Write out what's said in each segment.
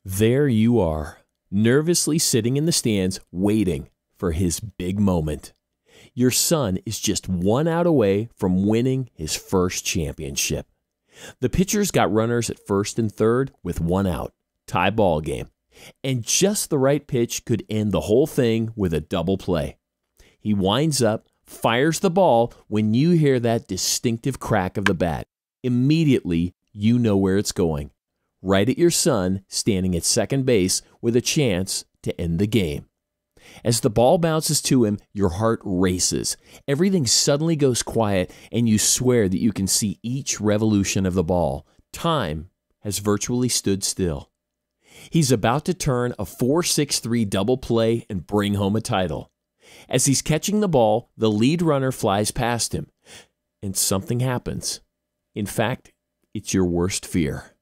There you are, nervously sitting in the stands waiting for his big moment. Your son is just 1 out away from winning his first championship. The pitcher's got runners at first and third with 1 out, tie ball game. And just the right pitch could end the whole thing with a double play. He winds up, fires the ball when you hear that distinctive crack of the bat. Immediately, you know where it's going. Right at your son standing at second base with a chance to end the game. As the ball bounces to him, your heart races. Everything suddenly goes quiet, and you swear that you can see each revolution of the ball. Time has virtually stood still. He's about to turn a 4-6-3 double play and bring home a title. As he's catching the ball, the lead runner flies past him, and something happens. In fact, it's your worst fear.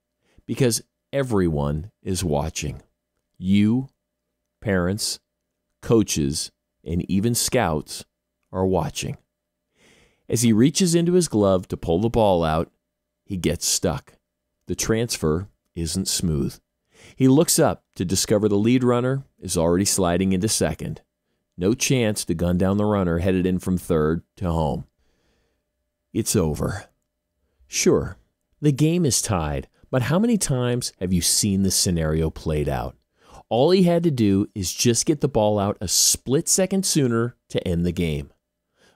Because everyone is watching. You, parents, coaches, and even scouts are watching. As he reaches into his glove to pull the ball out, he gets stuck. The transfer isn't smooth. He looks up to discover the lead runner is already sliding into second. No chance to gun down the runner headed in from third to home. It's over. Sure, the game is tied. But how many times have you seen this scenario played out? All he had to do is just get the ball out a split second sooner to end the game.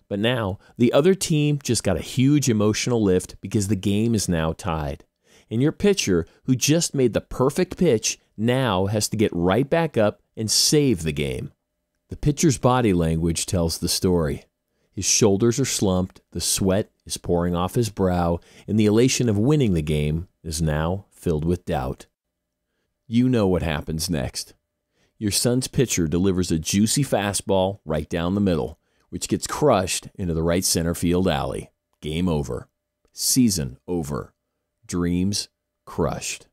But now, the other team just got a huge emotional lift because the game is now tied. And your pitcher, who just made the perfect pitch, now has to get right back up and save the game. The pitcher's body language tells the story. His shoulders are slumped, the sweat is pouring off his brow, and the elation of winning the game is now filled with doubt. You know what happens next. Your son's pitcher delivers a juicy fastball right down the middle, which gets crushed into the right center field alley. Game over. Season over. Dreams crushed.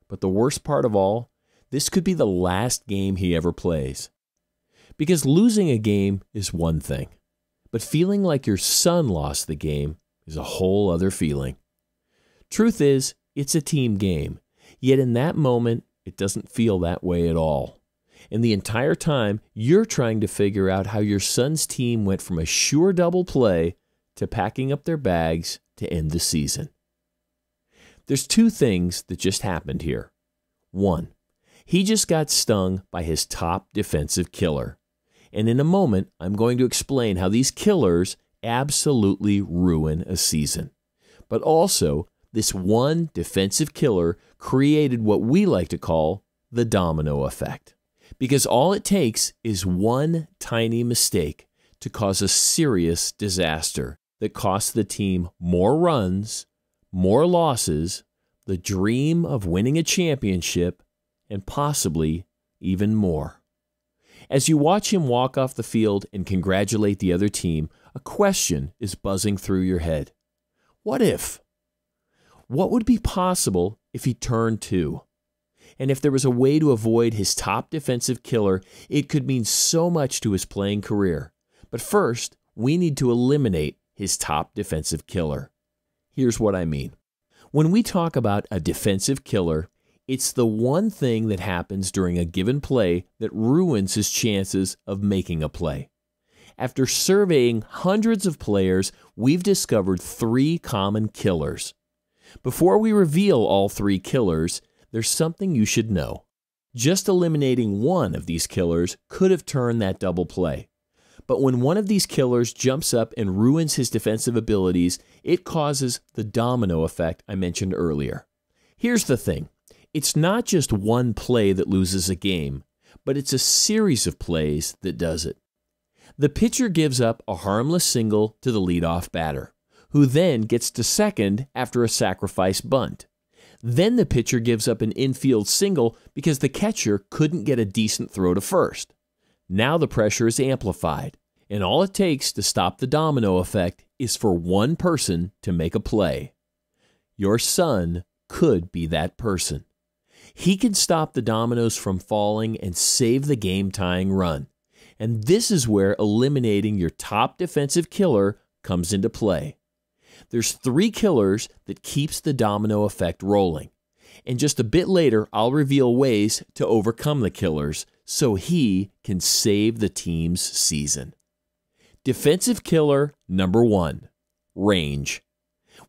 But the worst part of all, this could be the last game he ever plays. Because losing a game is one thing. But feeling like your son lost the game is a whole other feeling. Truth is, it's a team game. Yet in that moment, it doesn't feel that way at all. And the entire time, you're trying to figure out how your son's team went from a sure double play to packing up their bags to end the season. There's 2 things that just happened here. 1, he just got stung by his top defensive killer. And in a moment, I'm going to explain how these killers absolutely ruin a season. But also, this one defensive killer created what we like to call the domino effect. Because all it takes is one tiny mistake to cause a serious disaster that costs the team more runs, more losses, the dream of winning a championship, and possibly even more. As you watch him walk off the field and congratulate the other team, a question is buzzing through your head. What if? What would be possible if he turned 2? And if there was a way to avoid his top defensive killer, it could mean so much to his playing career. But first, we need to eliminate his top defensive killer. Here's what I mean. When we talk about a defensive killer, it's the one thing that happens during a given play that ruins his chances of making a play. After surveying hundreds of players, we've discovered 3 common killers. Before we reveal all 3 killers, there's something you should know. Just eliminating one of these killers could have turned that double play. But when one of these killers jumps up and ruins his defensive abilities, it causes the domino effect I mentioned earlier. Here's the thing. It's not just one play that loses a game, but it's a series of plays that does it. The pitcher gives up a harmless single to the leadoff batter, who then gets to second after a sacrifice bunt. Then the pitcher gives up an infield single because the catcher couldn't get a decent throw to first. Now the pressure is amplified, and all it takes to stop the domino effect is for one person to make a play. Your son could be that person. He can stop the dominoes from falling and save the game-tying run. And this is where eliminating your top defensive killer comes into play. There's 3 killers that keeps the domino effect rolling. And just a bit later, I'll reveal ways to overcome the killers so he can save the team's season. Defensive killer number 1, range.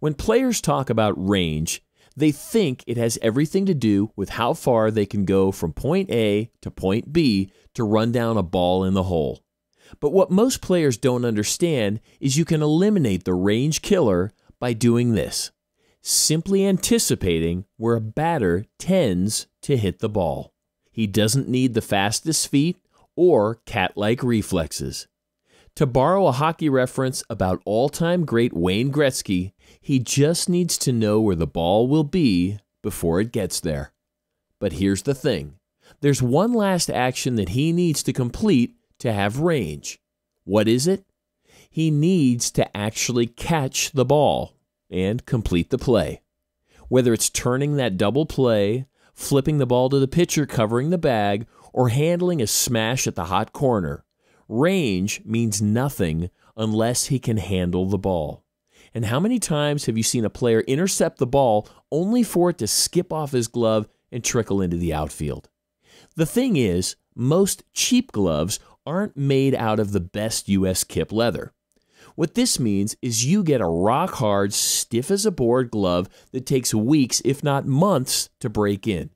When players talk about range, they think it has everything to do with how far they can go from point A to point B to run down a ball in the hole. But what most players don't understand is you can eliminate the range killer by doing this: simply anticipating where a batter tends to hit the ball. He doesn't need the fastest feet or cat-like reflexes. To borrow a hockey reference about all-time great Wayne Gretzky, he just needs to know where the ball will be before it gets there. But here's the thing. There's one last action that he needs to complete to have range. What is it? He needs to actually catch the ball and complete the play. Whether it's turning that double play, flipping the ball to the pitcher covering the bag, or handling a smash at the hot corner, range means nothing unless he can handle the ball. And how many times have you seen a player intercept the ball only for it to skip off his glove and trickle into the outfield? The thing is, most cheap gloves aren't made out of the best U.S. kip leather. What this means is you get a rock-hard, stiff-as-a-board glove that takes weeks, if not months, to break in.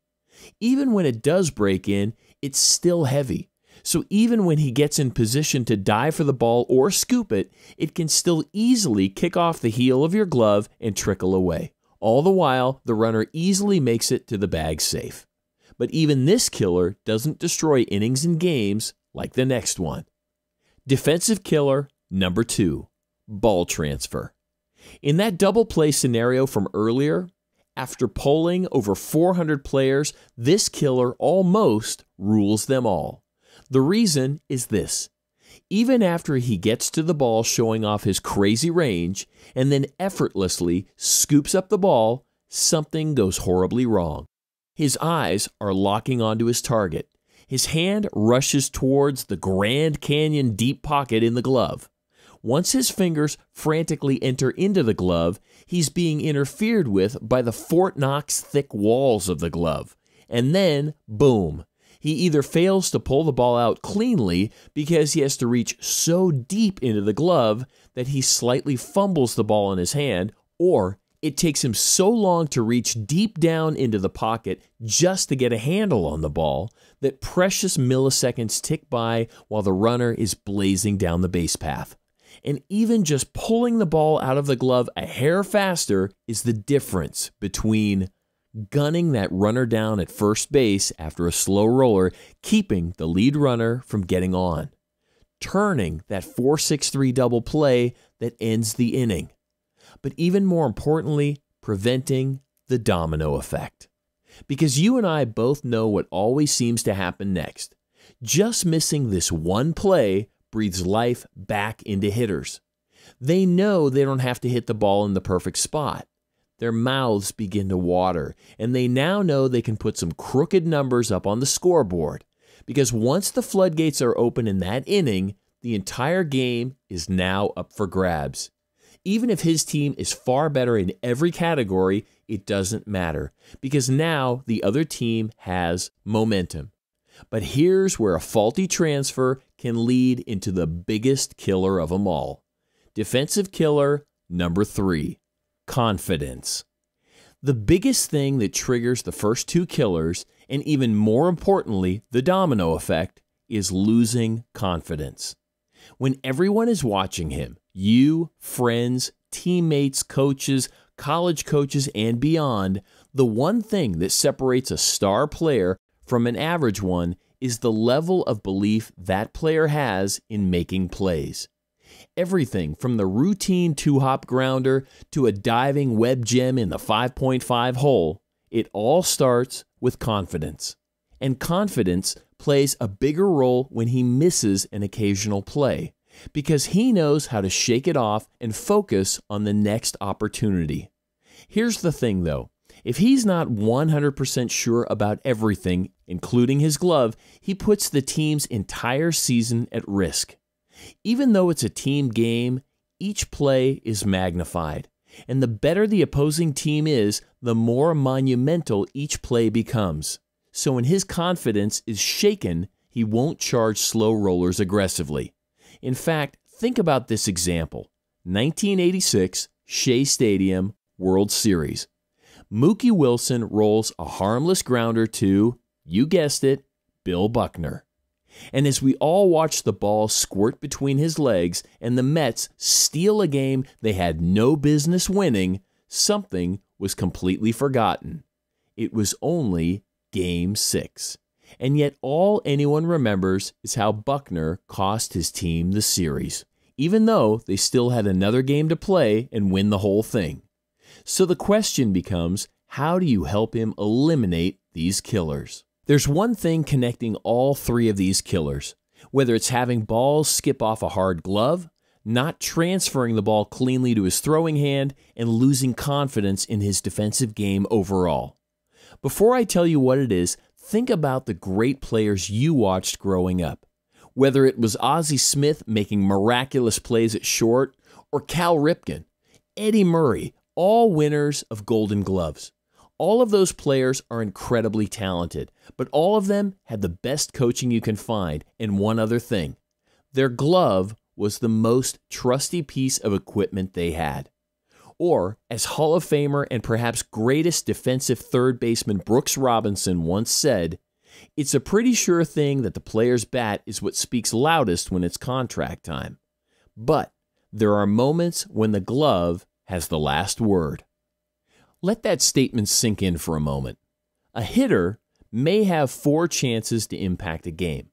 Even when it does break in, it's still heavy. So even when he gets in position to dive for the ball or scoop it, it can still easily kick off the heel of your glove and trickle away. All the while, the runner easily makes it to the bag safe. But even this killer doesn't destroy innings and games like the next one. Defensive killer number 2, ball transfer. In that double play scenario from earlier, after polling over 400 players, this killer almost rules them all. The reason is this: even after he gets to the ball showing off his crazy range and then effortlessly scoops up the ball, something goes horribly wrong. His eyes are locking onto his target. His hand rushes towards the Grand Canyon deep pocket in the glove. Once his fingers frantically enter into the glove, he's being interfered with by the Fort Knox thick walls of the glove. And then, boom. He either fails to pull the ball out cleanly because he has to reach so deep into the glove that he slightly fumbles the ball in his hand, or it takes him so long to reach deep down into the pocket just to get a handle on the ball that precious milliseconds tick by while the runner is blazing down the base path. And even just pulling the ball out of the glove a hair faster is the difference between gunning that runner down at first base after a slow roller, keeping the lead runner from getting on, turning that 4-6-3 double play that ends the inning, but even more importantly, preventing the domino effect. Because you and I both know what always seems to happen next. Just missing this one play breathes life back into hitters. They know they don't have to hit the ball in the perfect spot. Their mouths begin to water, and they now know they can put some crooked numbers up on the scoreboard. Because once the floodgates are open in that inning, the entire game is now up for grabs. Even if his team is far better in every category, it doesn't matter, because now the other team has momentum. But here's where a faulty transfer can lead into the biggest killer of them all. Defensive killer number 3, confidence. The biggest thing that triggers the first 2 killers, and even more importantly, the domino effect, is losing confidence. When everyone is watching him, you, friends, teammates, coaches, college coaches, and beyond, the one thing that separates a star player from an average one is the level of belief that player has in making plays. Everything from the routine 2-hop grounder to a diving web gem in the 5.5 hole, it all starts with confidence. And confidence plays a bigger role when he misses an occasional play, because he knows how to shake it off and focus on the next opportunity. Here's the thing though, if he's not 100% sure about everything, including his glove, he puts the team's entire season at risk. Even though it's a team game, each play is magnified, And the better the opposing team is, the more monumental each play becomes. So when his confidence is shaken, he won't charge slow rollers aggressively. In fact, think about this example. 1986, Shea Stadium, World Series. Mookie Wilson rolls a harmless grounder to, you guessed it, Bill Buckner. And as we all watch the ball squirt between his legs and the Mets steal a game they had no business winning, something was completely forgotten. It was only Game 6. And yet all anyone remembers is how Buckner cost his team the series, even though they still had another game to play and win the whole thing. So the question becomes, how do you help him eliminate these killers? There's one thing connecting all three of these killers, whether it's having balls skip off a hard glove, not transferring the ball cleanly to his throwing hand, and losing confidence in his defensive game overall. Before I tell you what it is, think about the great players you watched growing up. Whether it was Ozzie Smith making miraculous plays at short, or Cal Ripken, Eddie Murray, all winners of Golden Gloves. All of those players are incredibly talented, but all of them had the best coaching you can find, and one other thing. Their glove was the most trusty piece of equipment they had. Or, as Hall of Famer and perhaps greatest defensive third baseman Brooks Robinson once said, "It's a pretty sure thing that the player's bat is what speaks loudest when it's contract time. But there are moments when the glove has the last word." Let that statement sink in for a moment. A hitter may have 4 chances to impact a game,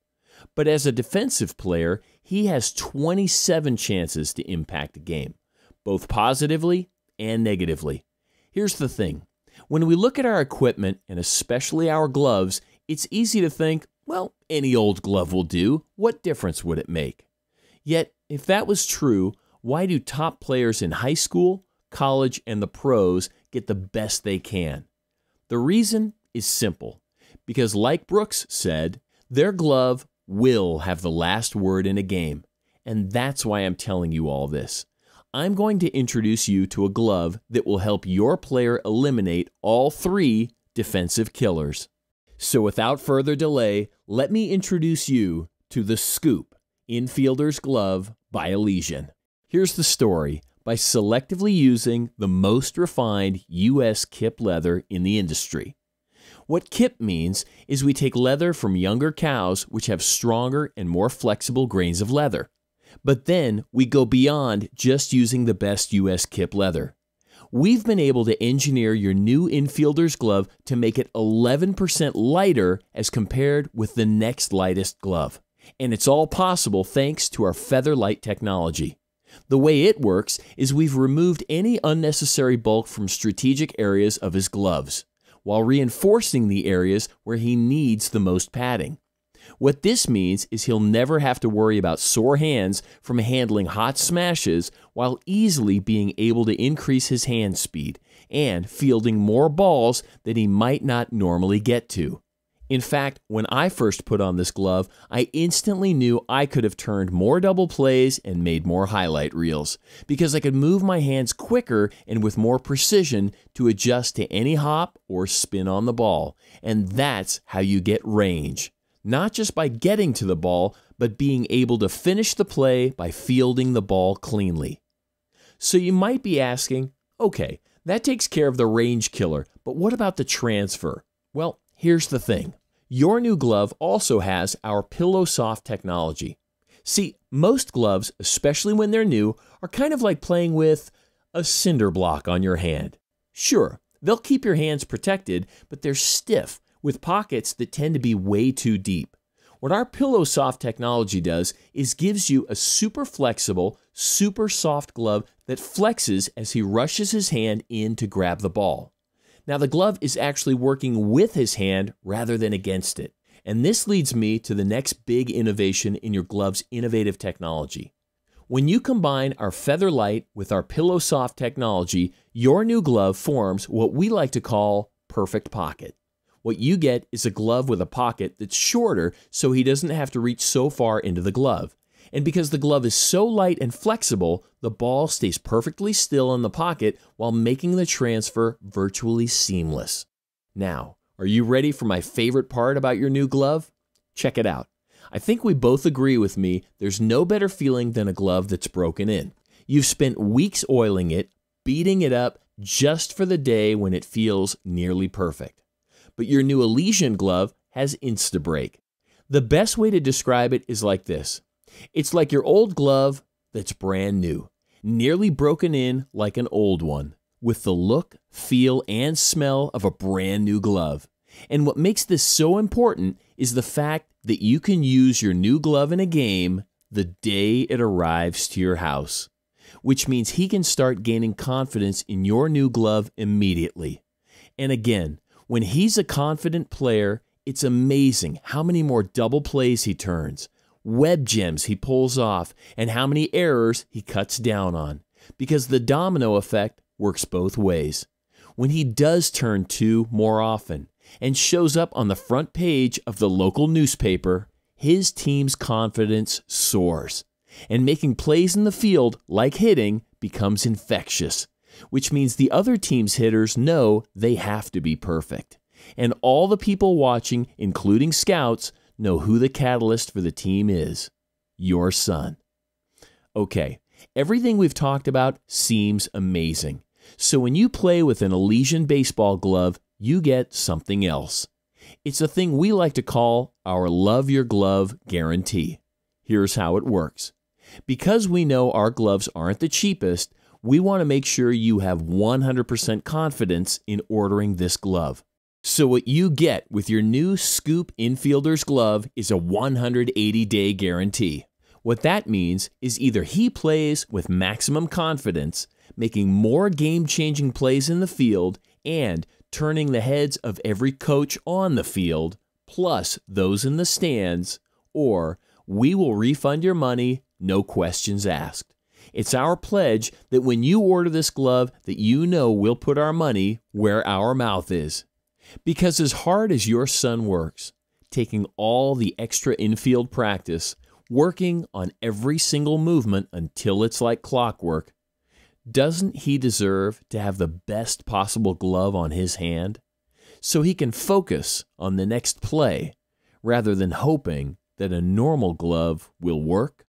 but as a defensive player, he has 27 chances to impact a game, both positively and negatively. Here's the thing. When we look at our equipment, and especially our gloves, it's easy to think, well, any old glove will do. What difference would it make? Yet, if that was true, why do top players in high school, college, and the pros get the best they can? The reason is simple. Because like Brooks said, their glove will have the last word in a game. And that's why I'm telling you all this. I'm going to introduce you to a glove that will help your player eliminate all 3 defensive killers. So without further delay, let me introduce you to the Scoop Infielder's Glove by Elysian. Here's the story. By selectively using the most refined U.S. kip leather in the industry. What kip means is we take leather from younger cows which have stronger and more flexible grains of leather. But then we go beyond just using the best U.S. kip leather. We've been able to engineer your new infielder's glove to make it 11% lighter as compared with the next lightest glove. And it's all possible thanks to our Feather Light technology. The way it works is we've removed any unnecessary bulk from strategic areas of his gloves, while reinforcing the areas where he needs the most padding. What this means is he'll never have to worry about sore hands from handling hot smashes, while easily being able to increase his hand speed and fielding more balls that he might not normally get to. In fact, when I first put on this glove, I instantly knew I could have turned more double plays and made more highlight reels, because I could move my hands quicker and with more precision to adjust to any hop or spin on the ball. And that's how you get range. Not just by getting to the ball, but being able to finish the play by fielding the ball cleanly. So you might be asking, okay, that takes care of the range killer, but what about the transfer? Well, here's the thing. Your new glove also has our Pillow Soft technology. See, most gloves, especially when they're new, are kind of like playing with a cinder block on your hand. Sure, they'll keep your hands protected, but they're stiff, with pockets that tend to be way too deep. What our Pillow Soft technology does is gives you a super flexible, super soft glove that flexes as he rushes his hand in to grab the ball. Now, the glove is actually working with his hand rather than against it. And this leads me to the next big innovation in your glove's innovative technology. When you combine our Feather Light with our Pillow Soft technology, your new glove forms what we like to call perfect pocket. What you get is a glove with a pocket that's shorter so he doesn't have to reach so far into the glove. And because the glove is so light and flexible, the ball stays perfectly still in the pocket while making the transfer virtually seamless. Now, are you ready for my favorite part about your new glove? Check it out. I think we both agree with me there's no better feeling than a glove that's broken in. You've spent weeks oiling it, beating it up just for the day when it feels nearly perfect. But your new Elysian glove has Insta-Break. The best way to describe it is like this. It's like your old glove that's brand new, nearly broken in like an old one, with the look, feel, and smell of a brand new glove. And what makes this so important is the fact that you can use your new glove in a game the day it arrives to your house, which means he can start gaining confidence in your new glove immediately. And again, when he's a confident player, it's amazing how many more double plays he turns, web gems he pulls off, and how many errors he cuts down on, because the domino effect works both ways. When he does turn two more often and shows up on the front page of the local newspaper, his team's confidence soars, and making plays in the field, like hitting, becomes infectious, which means the other team's hitters know they have to be perfect. And all the people watching, including scouts, know who the catalyst for the team is. Your son. Okay, everything we've talked about seems amazing. So when you play with an Elysian baseball glove, you get something else. It's a thing we like to call our Love Your Glove guarantee. Here's how it works. Because we know our gloves aren't the cheapest, we want to make sure you have 100% confidence in ordering this glove. So what you get with your new Scoop Infielder's glove is a 180-day guarantee. What that means is either he plays with maximum confidence, making more game-changing plays in the field and turning the heads of every coach on the field, plus those in the stands, or we will refund your money, no questions asked. It's our pledge that when you order this glove that you know we'll put our money where our mouth is. Because as hard as your son works, taking all the extra infield practice, working on every single movement until it's like clockwork, doesn't he deserve to have the best possible glove on his hand so he can focus on the next play rather than hoping that a normal glove will work?